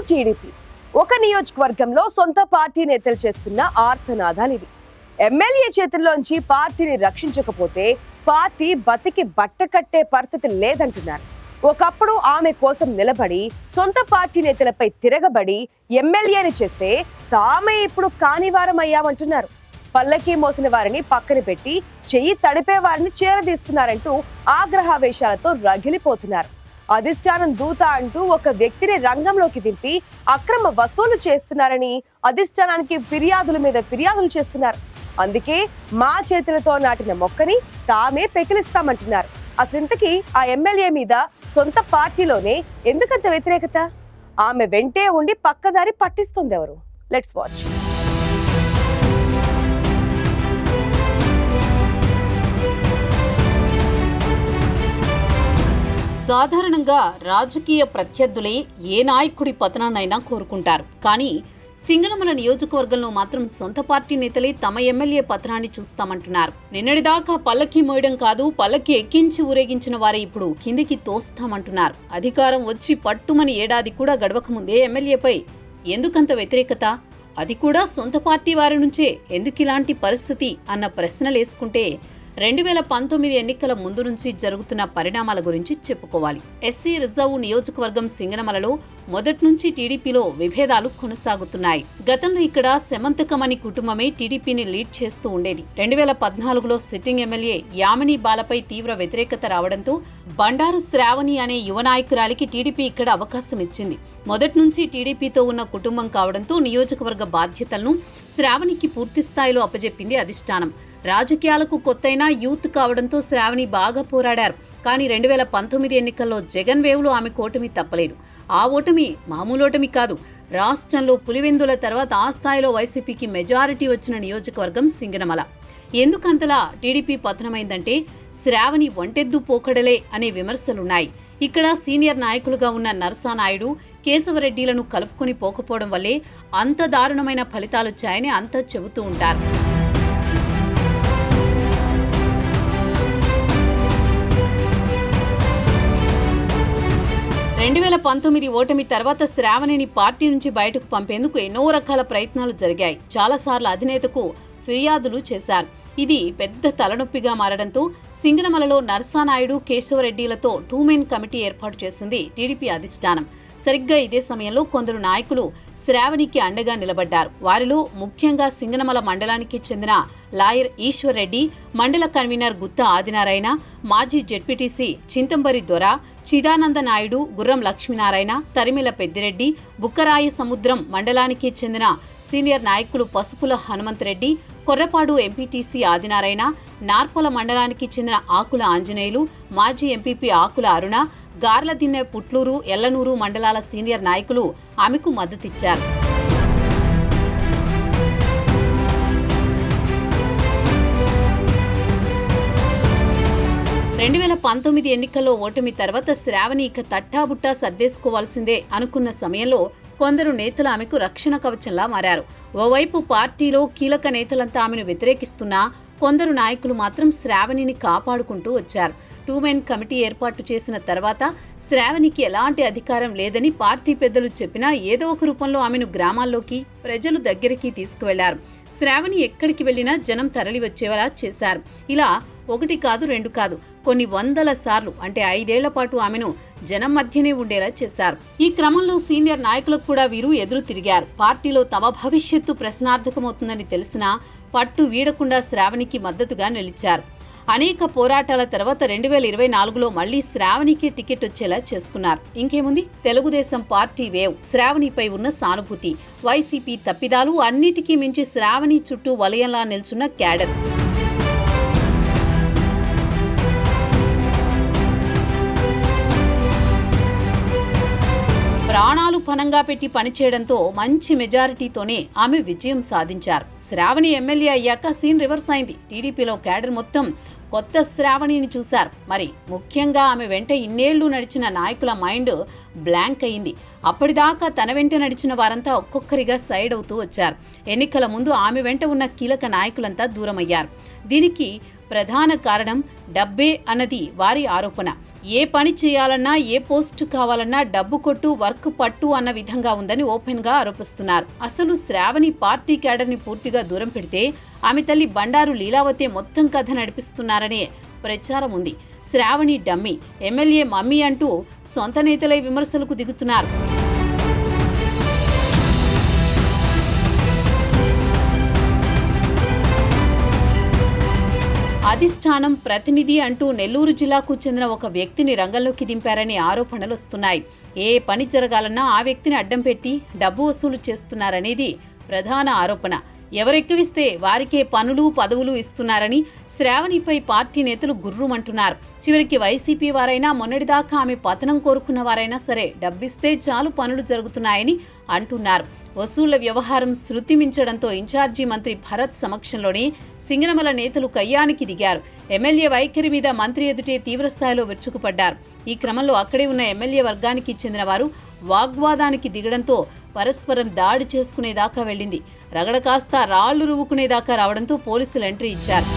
TDP. ఒక నియోజకవర్గంలో సొంత పార్టీ నేతలు చేస్తున్న ఆర్తనాదాలు ఇవి. ఎమ్మెల్యే చేతుల్లోంచి పార్టీని రక్షించకపోతే పార్టీ బతికి బట్ట కట్టే పరిస్థితి లేదంటున్నారు. ఒకప్పుడు ఆమె కోసం నిలబడి సొంత పార్టీ నేతలపై తిరగబడి ఎమ్మెల్యేని చేస్తే తామే ఇప్పుడు కానివారం అయ్యామంటున్నారు. పల్లకి మోసిన వారిని పక్కన పెట్టి చెయ్యి తడిపే వారిని చేరదీస్తున్నారంటూ ఆగ్రహావేశాలతో రగిలిపోతున్నారు. అధిష్టానం దూత అంటూ ఒక వ్యక్తిని రంగంలోకి దింపి అక్రమ వసూలు చేస్తున్నారని అధిష్టానానికి ఫిర్యాదుల మీద ఫిర్యాదులు చేస్తున్నారు. అందుకే మా చేతులతో నాటిన మొక్కని తామే పెకిలిస్తామంటున్నారు. అసలింతకీ ఆ ఎమ్మెల్యే మీద సొంత పార్టీలోనే ఎందుకంత వ్యతిరేకత? ఆమె వెంటే ఉండి పక్కదారి పట్టిస్తుంది ఎవరు? Let's watch. సాధారణంగా రాజకీయ ప్రత్యర్థులే ఏ నాయకుడి పతనాన్నైనా కోరుకుంటారు. కానీ సింగనమల నియోజకవర్గంలో మాత్రం సొంత పార్టీ నేతలే తమ ఎమ్మెల్యే పతనాన్ని చూస్తామంటున్నారు. నిన్నటిదాకా పల్లకి మోయడం కాదు, పల్లకి ఎక్కించి ఊరేగించిన వారే ఇప్పుడు కిందికి తోస్తామంటున్నారు. అధికారం వచ్చి పట్టుమని ఏడాది కూడా గడవక ముందే ఎమ్మెల్యేపై ఎందుకంత వ్యతిరేకత? అది కూడా సొంత పార్టీ వారి నుంచే ఎందుకు ఇలాంటి పరిస్థితి అన్న ప్రశ్నలేసుకుంటే 2019 ఎన్నికల ముందు నుంచి జరుగుతున్న పరిణామాల గురించి చెప్పుకోవాలి. ఎస్సీ రిజర్వ్ నియోజకవర్గం సింగనమలలో మొదటి నుంచి టీడీపీలో విభేదాలు కొనసాగుతున్నాయి. గతంలో ఇక్కడ సెమంతకమణి కుటుంబమే టీడీపీని లీడ్ చేస్తూ ఉండేది. 2014లో సిట్టింగ్ ఎమ్మెల్యే యామిని బాలపై తీవ్ర వ్యతిరేకత రావడంతో బండారు శ్రావణి అనే యువ నాయకురాలికి టీడీపీ ఇక్కడ అవకాశం ఇచ్చింది. మొదటి నుంచి టీడీపీతో ఉన్న కుటుంబం కావడంతో నియోజకవర్గ బాధ్యతలను శ్రావణికి పూర్తి స్థాయిలో అప్పజెప్పింది అధిష్టానం. రాజకీయాలకు కొత్తైన యూత్ కావడంతో శ్రావణి బాగా పోరాడారు. కానీ 2019 ఎన్నికల్లో జగన్ వేవ్లో ఆమె ఓటమి తప్పలేదు. ఆ ఓటమి మామూలు ఓటమి కాదు. రాష్ట్రంలో పులివెందుల తర్వాత ఆ స్థాయిలో వైసీపీకి మెజారిటీ వచ్చిన నియోజకవర్గం సింగనమల. ఎందుకంతలా టీడీపీ పతనమైందంటే శ్రావణి ఒంటెద్దు పోకడలే అనే విమర్శలున్నాయి. ఇక్కడ సీనియర్ నాయకులుగా ఉన్న నరసానాయుడు, కేశవరెడ్డిలను కలుపుకొని పోకపోవడం వల్లే అంత దారుణమైన ఫలితాలొచ్చాయని అంతా చెబుతూ ఉంటారు. 2019 ఓటమి తర్వాత శ్రావణిని పార్టీ నుంచి బయటకు పంపేందుకు ఎన్నో రకాల ప్రయత్నాలు జరిగాయి. చాలాసార్లు అధినేతకు ఫిర్యాదులు చేశారు. ఇది పెద్ద తలనొప్పిగా మారడంతో సింగనమలలో నరసానాయుడు, కేశవరెడ్డిలతో 2 మెన్ కమిటీ ఏర్పాటు చేసింది టీడీపీ అధిష్టానం. సరిగ్గా ఇదే సమయంలో కొందరు నాయకులు శ్రావణికి అండగా నిలబడ్డారు. వారిలో ముఖ్యంగా సింగనమల మండలానికి చెందిన లాయర్ ఈశ్వర్ రెడ్డి, మండల కన్వీనర్ గుత్తా ఆదినారాయణ, మాజీ జెడ్పీటీసీ చింతంబరి దొర, చిదానంద నాయుడు, గుర్రం లక్ష్మీనారాయణ, తరిమిల పెద్దిరెడ్డి, బుక్కరాయి సముద్రం మండలానికి చెందిన సీనియర్ నాయకులు పసుపుల హనుమంతరెడ్డి, కొర్రపాడు ఎంపీటీసీ ఆదినారాయణ, నార్పల మండలానికి చెందిన ఆకుల ఆంజనేయులు, మాజీ ఎంపీపీ ఆకుల అరుణ, గార్లదిన్నె పుట్లూరు, ఎల్లనూరు మండలాల సీనియర్ నాయకులు ఆమెకు మద్దతిచ్చారు. రెండు 2019 ఎన్నికల్లో ఓటమి తర్వాత శ్రావణి ఇక తట్టాబుట్టా సర్దేసుకోవాల్సిందే అనుకున్న సమయంలో కొందరు నేతలు ఆమెకు రక్షణ కవచంలా మారారు. ఓవైపు పార్టీలో కీలక నేతలంతా ఆమెను వ్యతిరేకిస్తున్నా కొందరు నాయకులు మాత్రం శ్రావణిని కాపాడుకుంటూ వచ్చారు. 2 మెన్ కమిటీ ఏర్పాటు చేసిన తర్వాత శ్రావణికి ఎలాంటి అధికారం లేదని పార్టీ పెద్దలు చెప్పినా ఏదో ఒక రూపంలో ఆమెను గ్రామాల్లోకి, ప్రజలు దగ్గరికి తీసుకువెళ్లారు. శ్రావణి ఎక్కడికి వెళ్లినా జనం తరలి వచ్చేలా చేశారు. ఇలా 1 కాదు 2 కాదు కొన్ని వందల సార్లు అంటే 5 ఏళ్ల పాటు ఆమెను జనం మధ్యనే ఉండేలా చేశారు. ఈ క్రమంలో సీనియర్ నాయకులకు కూడా వీరు ఎదురు తిరిగారు. పార్టీలో తమ భవిష్యత్తు ప్రశ్నార్థకమవుతుందని తెలిసినా పట్టు వీడకుండా శ్రావణికి మద్దతుగా నిలిచారు. అనేక పోరాటాల తర్వాత 2024లో మళ్లీ శ్రావణికి టికెట్ వచ్చేలా చేసుకున్నారు. ఇంకేముంది, తెలుగుదేశం పార్టీ వేవ్, శ్రావణిపై ఉన్న సానుభూతి, వైసీపీ తప్పిదాలు అన్నిటికీ మించి శ్రావణి చుట్టూ వలయంలా నిల్చున్న క్యాడర్. ప్రాణాలు పణంగా పెట్టి పనిచేయడంతో మంచి మెజారిటీతోనే ఆమె విజయం సాధించారు. శ్రావణి ఎమ్మెల్యే అయ్యాక సీన్ రివర్స్ అయింది. టీడీపీలో క్యాడర్ మొత్తం కొత్త శ్రావణిని చూశారు. మరి ముఖ్యంగా ఆమె వెంట ఇన్నేళ్లు నడిచిన నాయకుల మైండ్ బ్లాంక్ అయింది. అప్పటిదాకా తన వెంట నడిచిన వారంతా ఒక్కొక్కరిగా సైడ్ అవుతూ వచ్చారు. ఎన్నికల ముందు ఆమె వెంట ఉన్న కీలక నాయకులంతా దూరమయ్యారు. దీనికి ప్రధాన కారణం డబ్బే అన్నది వారి ఆరోపణ. ఏ పని చేయాలన్నా, ఏ పోస్టు కావాలన్నా డబ్బు కొట్టు, వర్క్ పట్టు అన్న విధంగా ఉందని ఓపెన్గా ఆరోపిస్తున్నారు. అసలు శ్రావణి పార్టీ క్యాడర్ని పూర్తిగా దూరం పెడితే ఆమె తల్లి బండారు లీలావతి మొత్తం కథ నడిపిస్తున్నారనే ప్రచారం ఉంది. శ్రావణి డమ్మీ, ఎమ్మెల్యే మమ్మీ అంటూ సొంత నేతలై విమర్శలకు దిగుతున్నారు. అధిష్టానం ప్రతినిధి అంటూ నెల్లూరు జిల్లాకు చెందిన ఒక వ్యక్తిని రంగంలోకి దింపారనే ఆరోపణలు వస్తున్నాయి. ఏ పని జరగాలన్నా ఆ వ్యక్తిని అడ్డం పెట్టి డబ్బు వసూలు చేస్తున్నారనేది ప్రధాన ఆరోపణ. ఎవరెక్కువిస్తే వారికే పనులు, పదవులు ఇస్తున్నారని శ్రావణిపై పార్టీ నేతలు గుర్రుమంటున్నారు. చివరికి వైసీపీ వారైనా, మొన్నటిదాకా ఆమె పతనం కోరుకున్న వారైనా సరే డబ్బిస్తే చాలు పనులు జరుగుతున్నాయని అంటున్నారు. వసూళ్ల వ్యవహారం శృతి మించడంతో ఇన్ఛార్జి మంత్రి భరత్ సమక్షంలోనే సింగనమల నేతలు కయ్యానికి దిగారు. ఎమ్మెల్యే వైఖరి మీద మంత్రి ఎదుటే తీవ్రస్థాయిలో విరుచుకుపడ్డారు. ఈ క్రమంలో అక్కడే ఉన్న ఎమ్మెల్యే వర్గానికి చెందిన వారు వాగ్వాదానికి దిగడంతో పరస్పరం దాడి చేసుకునేదాకా వెళ్ళింది. రగడ కాస్త రాళ్లు రువ్వుకునేదాకా రావడంతో పోలీసులు ఎంట్రీ ఇచ్చారు.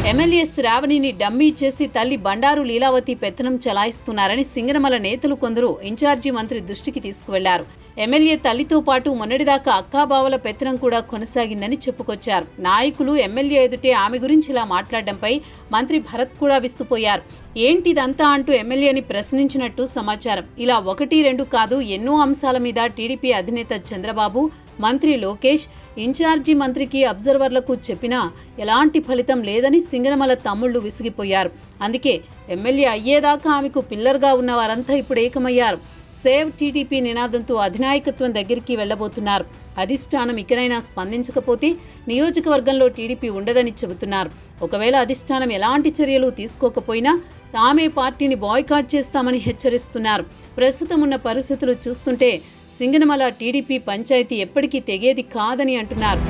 ఎమ్మెల్యే శ్రావణిని డమ్మీ చేసి తల్లి బండారు లీలావతి పెత్తనం చలాయిస్తున్నారని సింగనమల నేతలు కొందరు ఇన్ఛార్జి మంత్రి దృష్టికి తీసుకువెళ్లారు. ఎమ్మెల్యే తల్లితో పాటు మొన్నటిదాకా అక్కాబావల పెత్తనం కూడా కొనసాగిందని చెప్పుకొచ్చారు. నాయకులు ఎమ్మెల్యే ఎదుటే ఆమె గురించి ఇలా మాట్లాడడంపై మంత్రి భరత్ కూడా విస్తుపోయారు. ఏంటిదంతా అంటూ ఎమ్మెల్యేని ప్రశ్నించినట్టు సమాచారం. ఇలా 1-2 కాదు, ఎన్నో అంశాల మీద టీడీపీ అధినేత చంద్రబాబు, మంత్రి లోకేష్, ఇన్ఛార్జి మంత్రికి, అబ్జర్వర్లకు చెప్పినా ఎలాంటి ఫలితం లేదని సింగనమల తమ్ముళ్లు విసిగిపోయారు. అందుకే ఎమ్మెల్యే అయ్యేదాకా ఆమెకు పిల్లర్గా ఉన్న వారంతా ఇప్పుడు ఏకమయ్యారు. సేవ్ టీడీపీ నినాదంతో అధినాయకత్వం దగ్గరికి వెళ్లబోతున్నారు. అధిష్టానం ఇకనైనా స్పందించకపోతే నియోజకవర్గంలో టీడీపీ ఉండదని చెబుతున్నారు. ఒకవేళ అధిష్టానం ఎలాంటి చర్యలు తీసుకోకపోయినా తామే పార్టీని బాయ్కాట్ చేస్తామని హెచ్చరిస్తున్నారు. ప్రస్తుతం ఉన్న పరిస్థితులు చూస్తుంటే సింగనమల టీడీపీ పంచాయతీ ఎప్పటికీ తెగేది కాదని అంటున్నారు.